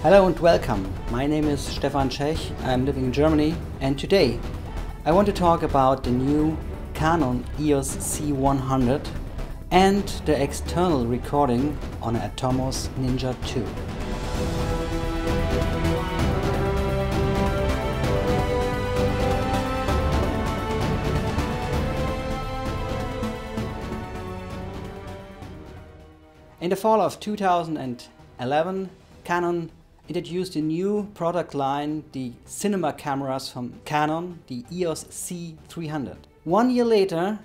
Hello and welcome. My name is Stefan Czech. I'm living in Germany, and today I want to talk about the new Canon EOS C100 and the external recording on an Atomos Ninja 2. In the fall of 2011, Canon introduced a new product line, the cinema cameras from Canon, the EOS C300. 1 year later,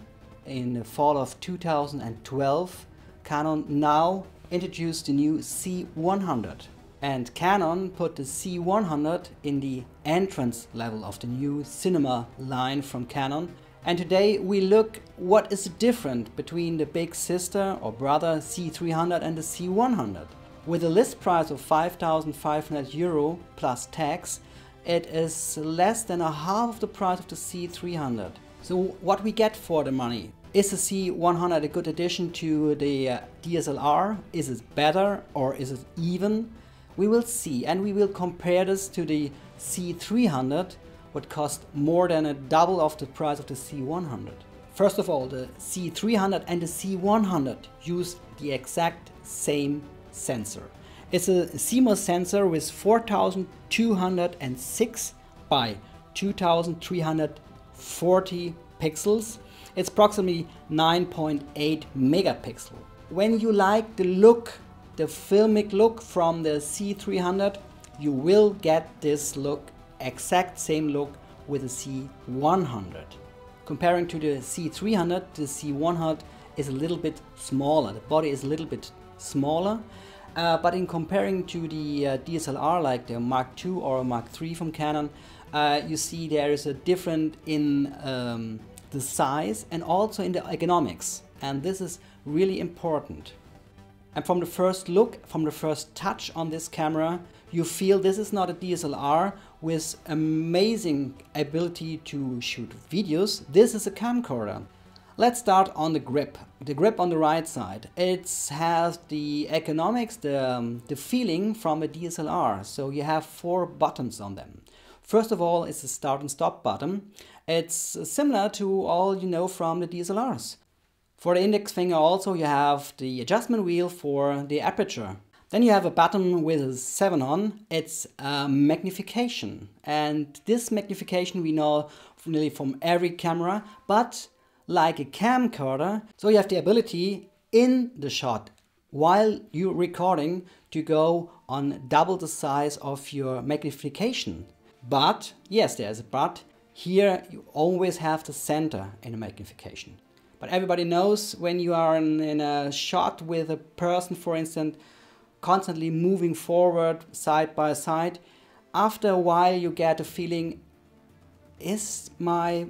in the fall of 2012, Canon now introduced the new C100. And Canon put the C100 in the entrance level of the new cinema line from Canon. And today we look what is different between the big sister or brother C300 and the C100. With a list price of €5,500 plus tax, it is less than a half of the price of the C300. So what we get for the money? Is the C100 a good addition to the DSLR? Is it better or is it even? We will see, and we will compare this to the C300, what cost more than a double of the price of the C100. First of all, the C300 and the C100 use the exact same sensor. It's a CMOS sensor with 4206 by 2340 pixels. It's approximately 9.8 megapixel. When you like the look, the filmic look from the C300, you will get this look, exact same look with the C100. Comparing to the C300, the C100 is a little bit smaller. The body is a little bit smaller, but in comparing to the DSLR like the Mark II or Mark III from Canon, you see there is a difference in the size and also in the ergonomics, and this is really important. And from the first look, from the first touch on this camera, you feel this is not a DSLR with amazing ability to shoot videos. This is a camcorder. Let's start on the grip. The grip on the right side. It has the ergonomics, the feeling from a DSLR. So you have 4 buttons on them. First of all, it's the start and stop button. It's similar to all you know from the DSLRs. For the index finger also you have the adjustment wheel for the aperture. Then you have a button with a 7 on. It's magnification. And this magnification we know nearly from every camera, but like a camcorder, so you have the ability in the shot while you're recording to go on double the size of your magnification. But, yes, there's a but, here you always have the center in the magnification. But everybody knows when you are in a shot with a person, for instance, constantly moving forward side by side, after a while you get a feeling, is my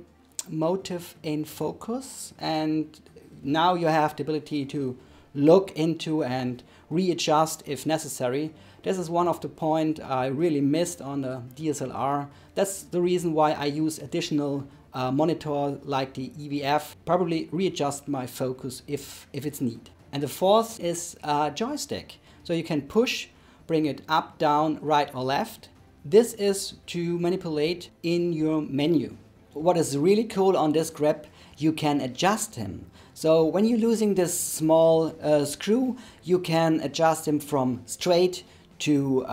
motive in focus? And now you have the ability to look into and readjust if necessary. This is one of the points I really missed on the DSLR. That's the reason why I use additional monitor like the EVF, probably readjust my focus if it's needed. And the fourth is a joystick. So you can push, bring it up, down, right or left. This is to manipulate in your menu. What is really cool on this grip, you can adjust him. So when you're using this small screw, you can adjust him from straight to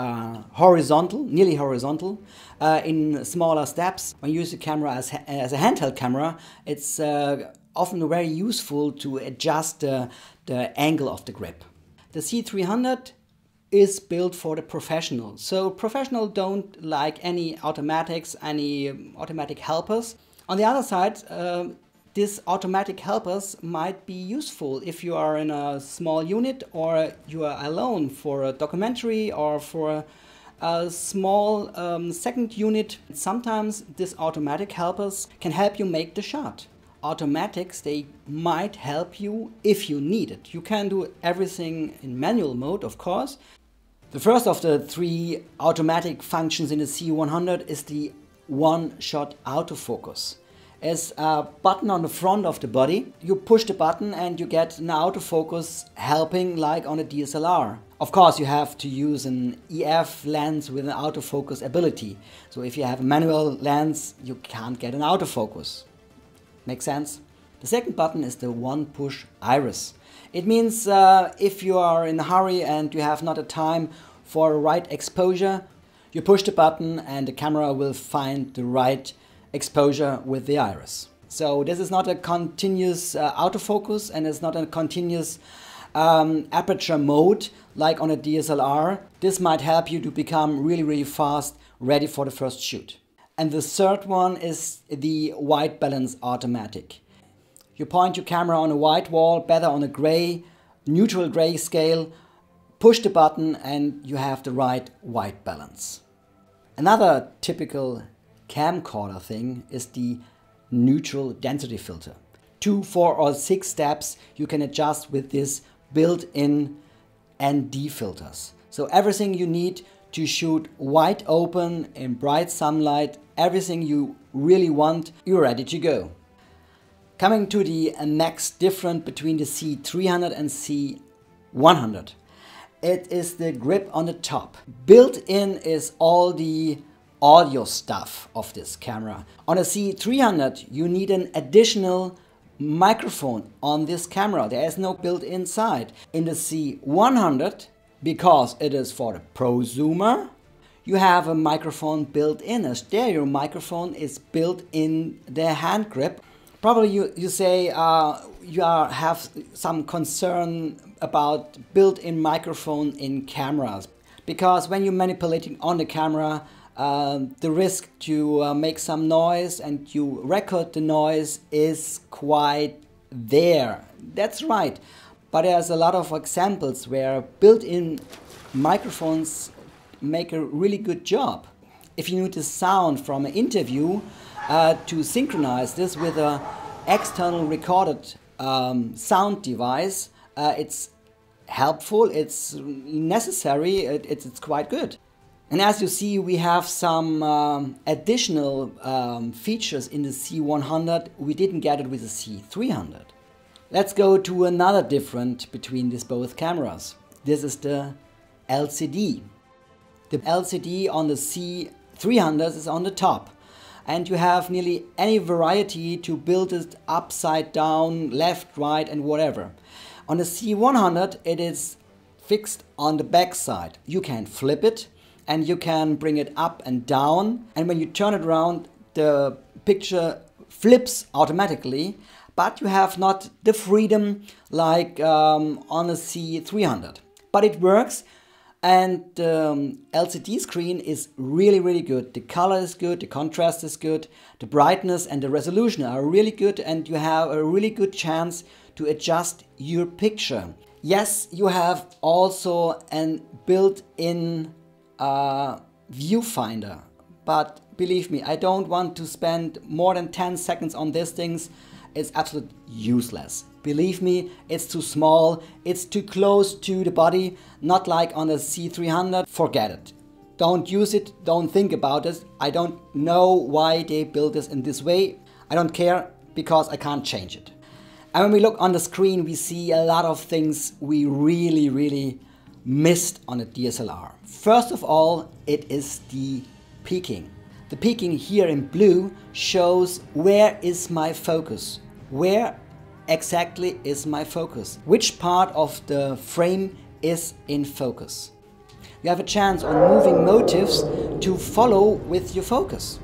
horizontal, nearly horizontal, in smaller steps. When you use the camera as a handheld camera, it's often very useful to adjust the angle of the grip. The C300 is built for the professional. So professional don't like any automatics, any automatic helpers. On the other side, these automatic helpers might be useful if you are in a small unit or you are alone for a documentary or for a small second unit. Sometimes these automatic helpers can help you make the shot. Automatics, they might help you if you need it. You can do everything in manual mode, of course. The first of the 3 automatic functions in the C100 is the one-shot autofocus. There's a button on the front of the body. You push the button and you get an autofocus helping like on a DSLR. Of course, you have to use an EF lens with an autofocus ability. So if you have a manual lens, you can't get an autofocus. Make sense? The second button is the one push iris. It means if you are in a hurry and you have not a time for a right exposure, you push the button and the camera will find the right exposure with the iris. So this is not a continuous autofocus, and it's not a continuous aperture mode like on a DSLR. This might help you to become really fast, ready for the first shoot. And the third one is the white balance automatic. You point your camera on a white wall, better on a gray, neutral gray scale, push the button and you have the right white balance. Another typical camcorder thing is the neutral density filter. 2, 4 or 6 steps you can adjust with this built-in ND filters. So everything you need to shoot wide open in bright sunlight, everything you really want, you're ready to go. Coming to the next difference between the C300 and C100. It is the grip on the top. Built in is all the audio stuff of this camera. On a C300 you need an additional microphone on this camera. There is no built inside. In the C100, because it is for the prosumer, you have a microphone built in. A stereo microphone is built in the hand grip. Probably you say you have some concern about built-in microphone in cameras, because when you're manipulating on the camera, the risk to make some noise and you record the noise is quite there. That's right, but there's a lot of examples where built-in microphones make a really good job. If you need the sound from an interview, to synchronize this with an external recorded sound device, it's helpful, it's necessary, it's quite good. And as you see, we have some additional features in the C100 we didn't get it with the C300. Let's go to another difference between these both cameras. This is the LCD. The LCD on the C300 is on the top. And you have nearly any variety to build it upside down, left, right and whatever. On the C100 it is fixed on the back side. You can flip it and you can bring it up and down, and when you turn it around the picture flips automatically, but you have not the freedom like on a C300. But it works. And the LCD screen is really good. The color is good, the contrast is good, the brightness and the resolution are really good, and you have a really good chance to adjust your picture. Yes, you have also a built-in viewfinder, but believe me, I don't want to spend more than 10 seconds on these things. It's absolutely useless. Believe me, it's too small, it's too close to the body, not like on a C300, forget it. Don't use it, don't think about it. I don't know why they built this in this way. I don't care, because I can't change it. And when we look on the screen, we see a lot of things we really missed on a DSLR. First of all, it is the peaking. The peaking here in blue shows where is my focus. Where exactly is my focus? Which part of the frame is in focus? You have a chance on moving motifs to follow with your focus.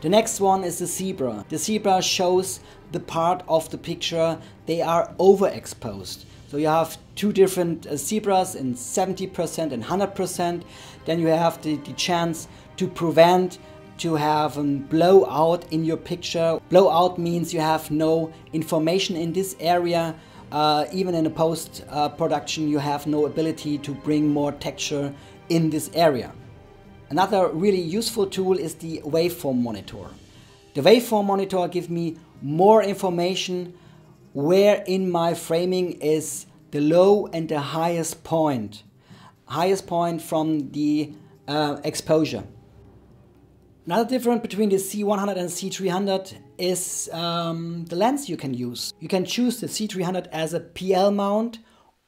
The next one is the zebra. The zebra shows the part of the picture they are overexposed. So you have two different zebras in 70% and 100%. Then you have the chance to prevent to have a blowout in your picture. Blowout means you have no information in this area. Even in a post-production you have no ability to bring more texture in this area. Another really useful tool is the Waveform Monitor. The Waveform Monitor gives me more information where in my framing is the low and the highest point. Highest point from the exposure. Another difference between the C100 and C300 is the lens you can use. You can choose the C300 as a PL mount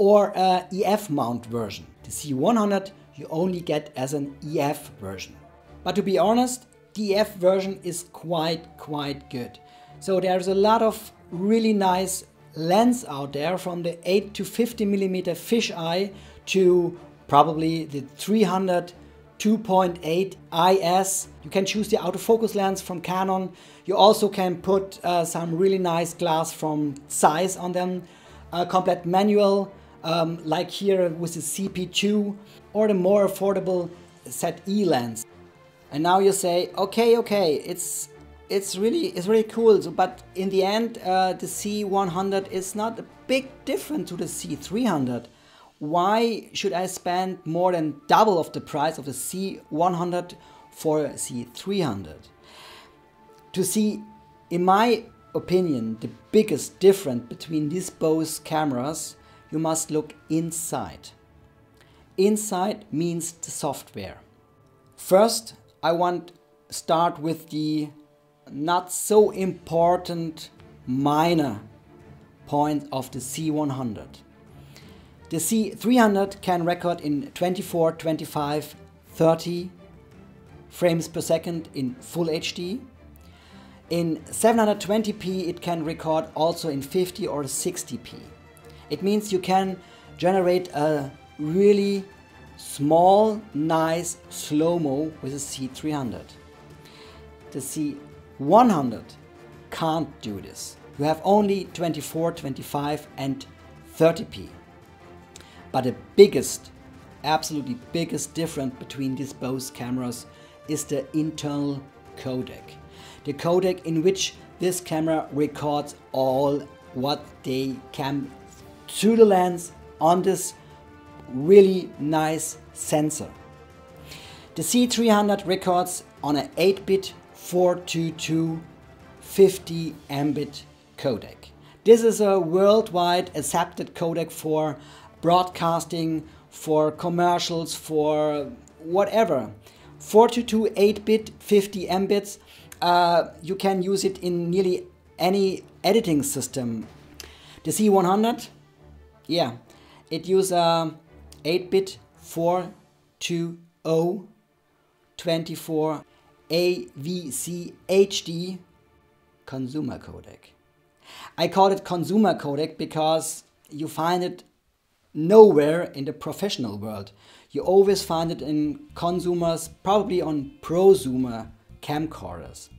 or a EF mount version. The C100 you only get as an EF version. But to be honest, the EF version is quite good. So there's a lot of really nice lens out there, from the 8 to 50mm fisheye to probably the 300 2.8 IS. You can choose the autofocus lens from Canon. You also can put some really nice glass from Zeiss on them. A complete manual, like here with the CP2, or the more affordable ZE lens. And now you say, okay, it's really cool. So, but in the end, the C100 is not a big difference to the C300. Why should I spend more than double of the price of the C100 for a C300? To see, in my opinion, the biggest difference between these both cameras, you must look inside. Inside means the software. First, I want to start with the not so important minor point of the C100. The C300 can record in 24, 25, 30 frames per second in Full HD. In 720p it can record also in 50 or 60p. It means you can generate a really small, nice slow-mo with a C300. The C100 can't do this. You have only 24, 25 and 30p. But the biggest, absolutely biggest difference between these both cameras is the internal codec. The codec in which this camera records all what they can through the lens on this really nice sensor. The C300 records on an 8-bit 422 50 Mbit codec. This is a worldwide accepted codec for broadcasting, for commercials, for whatever. 422 8-bit 50 Mbits, you can use it in nearly any editing system. The C100, yeah, it uses a 8-bit 420 24 AVC HD consumer codec. I call it consumer codec because you find it nowhere in the professional world. You always find it in consumers, probably on prosumer camcorders.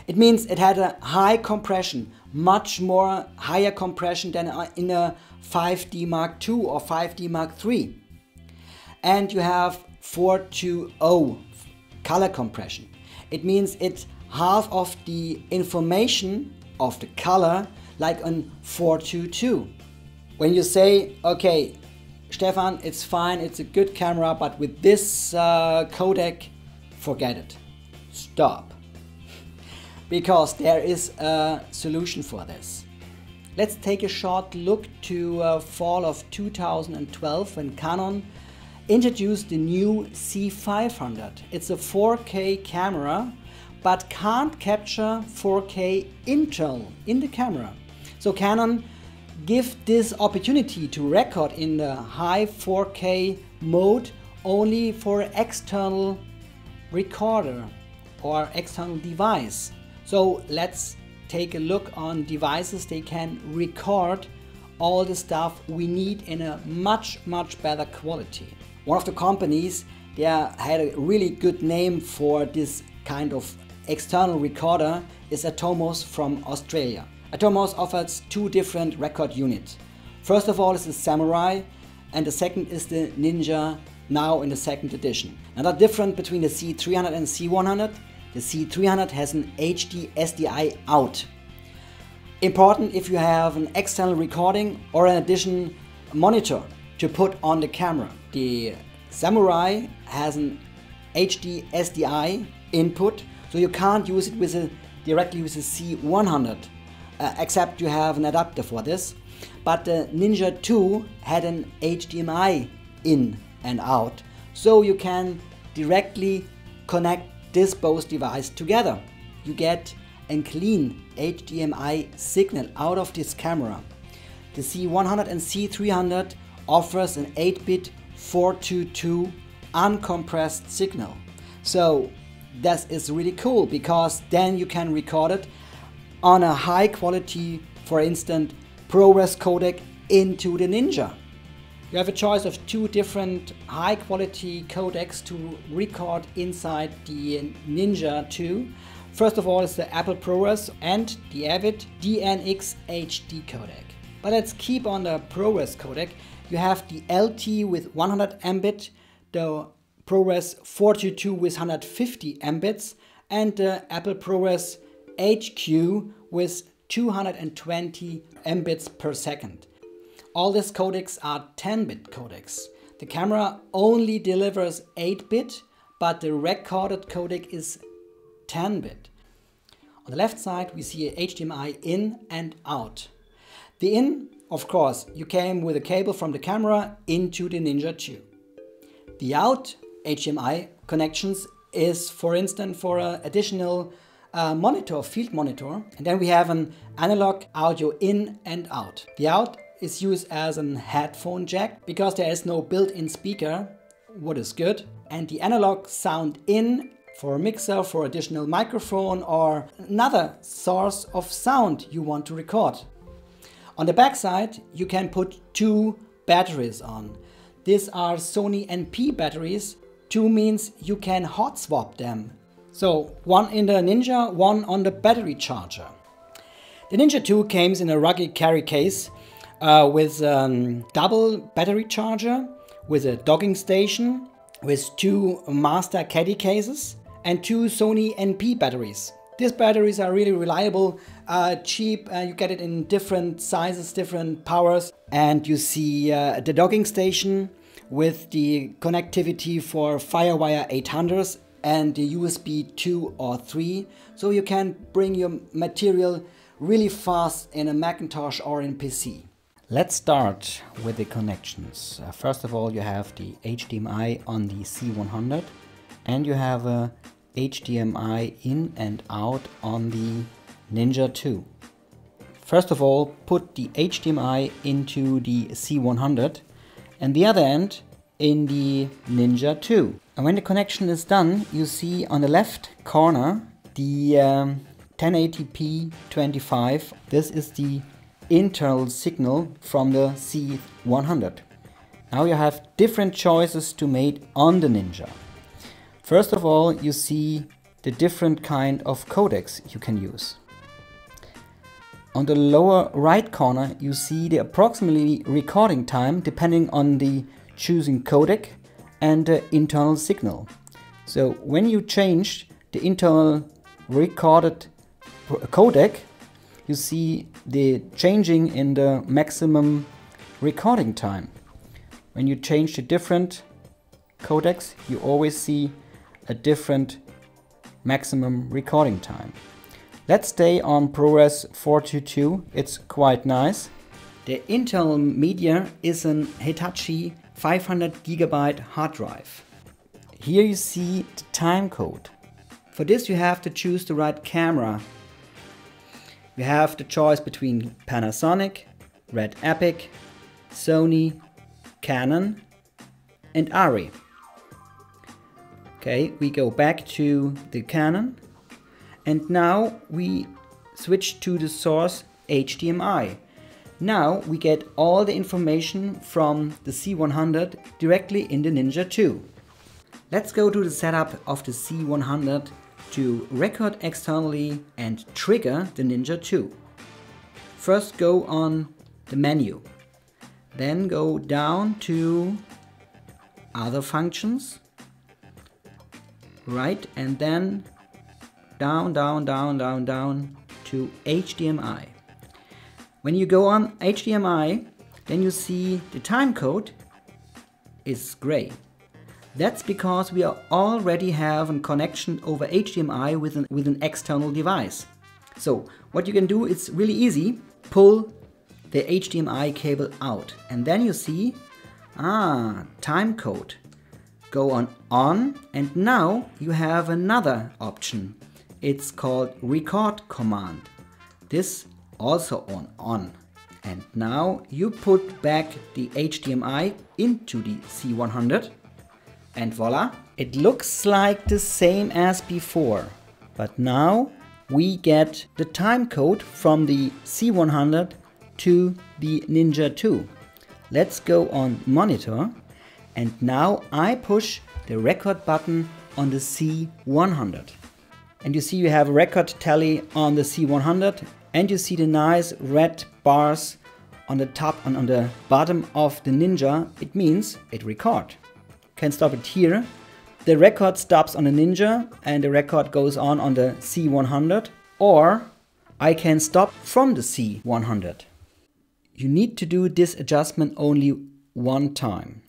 It means it had a high compression, much more higher compression than in a 5D Mark II or 5D Mark III. And you have 420 color compression. It means it's half of the information of the color like on 422. When you say, okay, Stefan, it's fine, it's a good camera, but with this codec, forget it. Stop. Because there is a solution for this. Let's take a short look to fall of 2012 when Canon introduced the new C500. It's a 4K camera, but can't capture 4K internal in the camera. So Canon give this opportunity to record in the high 4K mode only for external recorder or external device. So let's take a look on devices. They can record all the stuff we need in a much better quality. One of the companies, they had a really good name for this kind of external recorder is Atomos from Australia. Atomos offers two different record units. First of all is the Samurai, and the second is the Ninja, now in the second edition. Another difference between the C300 and C100, the C300 has an HD SDI out. Important if you have an external recording or an additional monitor to put on the camera. The Samurai has an HD SDI input, so you can't use it directly with the C100. Except you have an adapter for this. But the Ninja 2 had an HDMI in and out, so you can directly connect this both devices together. You get a clean HDMI signal out of this camera. the C100 and C300 offers an 8-bit 422 uncompressed signal. So that is really cool, because then you can record it on a high quality, for instance, ProRes codec into the Ninja. You have a choice of two different high quality codecs to record inside the Ninja 2. First of all is the Apple ProRes and the Avid DNX HD codec. But let's keep on the ProRes codec. You have the LT with 100 Mbit, the ProRes 422 with 150 Mbits, and the Apple ProRes HQ with 220 Mbits per second. All these codecs are 10-bit codecs. The camera only delivers 8-bit, but the recorded codec is 10-bit. On the left side we see a HDMI in and out. The in, of course, you came with a cable from the camera into the Ninja 2. The out HDMI connections is, for instance, for an additional monitor, field monitor. And then we have an analog audio in and out. The out is used as a headphone jack because there is no built-in speaker, what is good. And the analog sound in for a mixer, for additional microphone or another source of sound you want to record. On the back side you can put two batteries on. These are Sony NP batteries. Two means you can hot swap them. So one in the Ninja, one on the battery charger. The Ninja 2 comes in a rugged carry case with a double battery charger, with a docking station, with two master caddy cases and two Sony NP batteries. These batteries are really reliable, cheap, you get it in different sizes, different powers, and you see the docking station with the connectivity for Firewire 800s and the USB 2 or 3, so you can bring your material really fast in a Macintosh or in PC. Let's start with the connections. First of all, you have the HDMI on the C100 and you have a HDMI in and out on the Ninja 2. First of all, put the HDMI into the C100 and the other end in the Ninja 2. And when the connection is done, you see on the left corner the 1080p 25. This is the internal signal from the C100. Now you have different choices to make on the Ninja. First of all, you see the different kind of codecs you can use. On the lower right corner you see the approximately recording time depending on the choosing codec and the internal signal. So when you change the internal recorded codec, you see the changing in the maximum recording time. When you change the different codecs, you always see a different maximum recording time. Let's stay on ProRes 422, it's quite nice. The internal media is an Hitachi 500 GB hard drive. Here you see the time code. For this you have to choose the right camera. You have the choice between Panasonic, Red Epic, Sony, Canon and Arri. Okay, we go back to the Canon and now we switch to the source HDMI. Now we get all the information from the C100 directly in the Ninja 2. Let's go to the setup of the C100 to record externally and trigger the Ninja 2. First go on the menu, then go down to other functions, right, and then down to HDMI. When you go on HDMI, then you see the time code is gray. That's because we already have a connection over HDMI with an external device. So what you can do is really easy. Pull the HDMI cable out and then you see time code. Go on and now you have another option. It's called record command. This also on. And now you put back the HDMI into the C100 and voila, it looks like the same as before. But now we get the time code from the C100 to the Ninja 2. Let's go on monitor, and now I push the record button on the C100. And you see you have a record tally on the C100, and you see the nice red bars on the top and on the bottom of the Ninja. It means it record. Can stop it here. The record stops on the Ninja and the record goes on the C100, or I can stop from the C100. You need to do this adjustment only one time.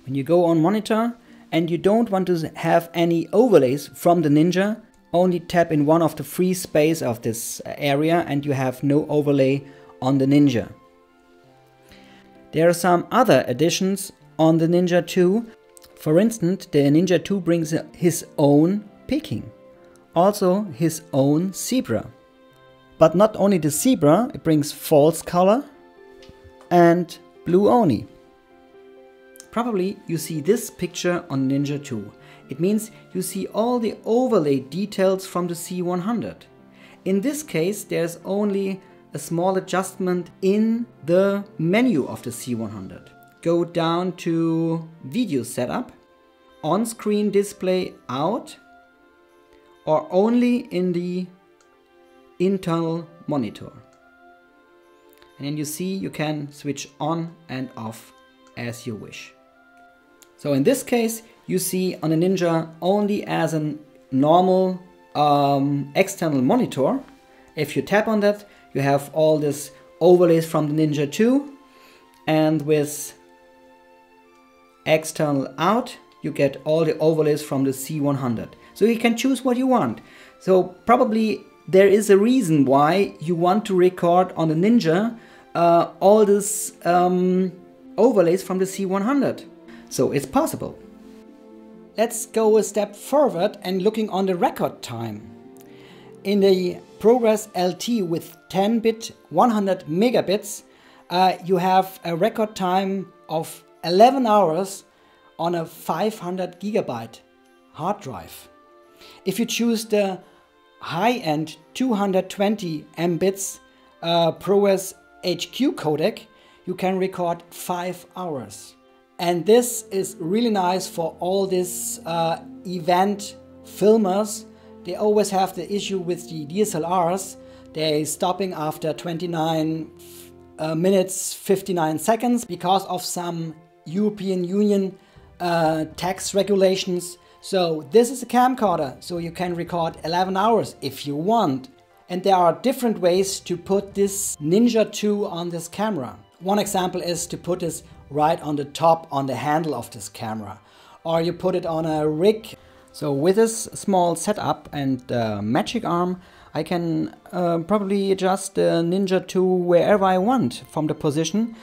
When you go on monitor and you don't want to have any overlays from the Ninja, only tap in one of the free space of this area and you have no overlay on the Ninja. There are some other additions on the Ninja 2. For instance, the Ninja 2 brings his own peaking, also his own zebra. But not only the zebra, it brings false color and blue only. Probably you see this picture on Ninja 2. It means you see all the overlay details from the C100. In this case, there's only a small adjustment in the menu of the C100. Go down to video setup, on-screen display out, or only in the internal monitor. And then you see you can switch on and off as you wish. So in this case, you see on the Ninja only as a normal external monitor. If you tap on that, you have all this overlays from the Ninja 2, and with external out, you get all the overlays from the C100. So you can choose what you want. So probably there is a reason why you want to record on the Ninja all this overlays from the C100. So it's possible. Let's go a step forward and looking on the record time. In the ProRes LT with 10-bit 100 megabits, you have a record time of 11 hours on a 500 gigabyte hard drive. If you choose the high-end 220 Mbits ProRes HQ codec, you can record 5 hours. And this is really nice for all these event filmers. They always have the issue with the DSLRs. They're stopping after 29 minutes 59 seconds because of some European Union tax regulations. So this is a camcorder, so you can record 11 hours if you want. And there are different ways to put this Ninja 2 on this camera. One example is to put this right on the top, on the handle of this camera. Or you put it on a rig. So with this small setup and magic arm, I can probably adjust the Ninja 2 wherever I want from the position.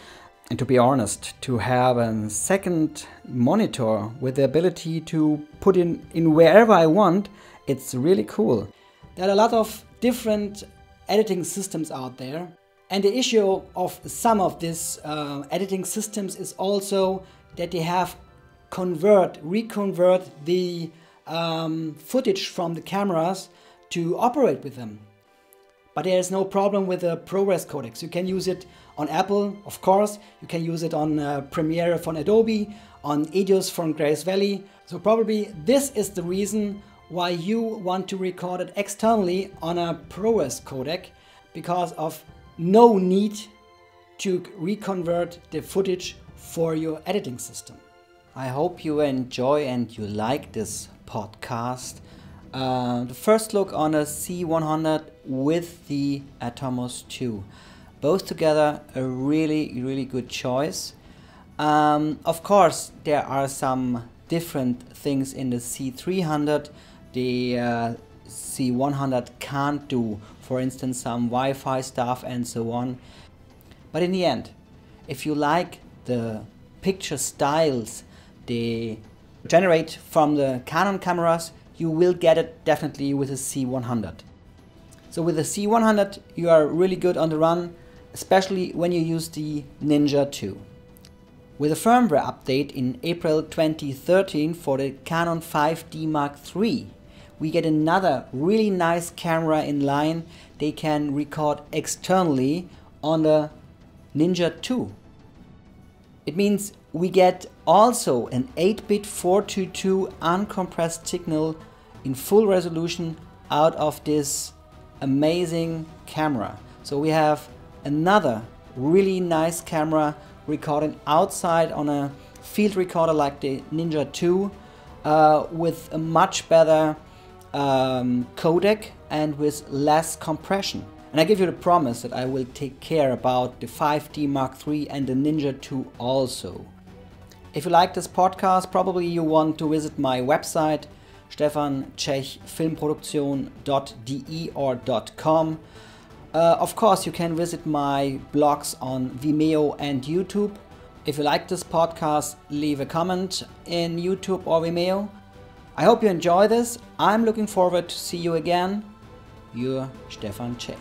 And to be honest, to have a second monitor with the ability to put in wherever I want, it's really cool. There are a lot of different editing systems out there. And the issue of some of these editing systems is also that they have reconvert the footage from the cameras to operate with them. But there is no problem with the ProRes codecs. You can use it on Apple, of course. You can use it on Premiere from Adobe, on EOS from Grace Valley. So probably this is the reason why you want to record it externally on a ProRes codec, because of no need to reconvert the footage for your editing system. I hope you enjoy and you like this podcast. The first look on a C100 with the Atomos 2. Both together a really good choice. Of course, there are some different things in the C300 the C100 can't do. For instance, some Wi-Fi stuff and so on. But in the end, if you like the picture styles they generate from the Canon cameras, you will get it definitely with a C100. So with the C100 you are really good on the run, especially when you use the Ninja 2. With a firmware update in April 2013 for the Canon 5D Mark III, we get another really nice camera in line. They can record externally on the Ninja 2. It means we get also an 8-bit 422 uncompressed signal in full resolution out of this amazing camera. So we have another really nice camera recording outside on a field recorder like the Ninja 2 with a much better codec and with less compression. And I give you the promise that I will take care about the 5D Mark III and the Ninja 2 also. If you like this podcast, probably you want to visit my website Stefan Czech filmproduktion.de or .com. Of course, you can visit my blogs on Vimeo and YouTube. If you like this podcast, leave a comment in YouTube or Vimeo. I hope you enjoy this. I'm looking forward to see you again. Your Stefan Czech.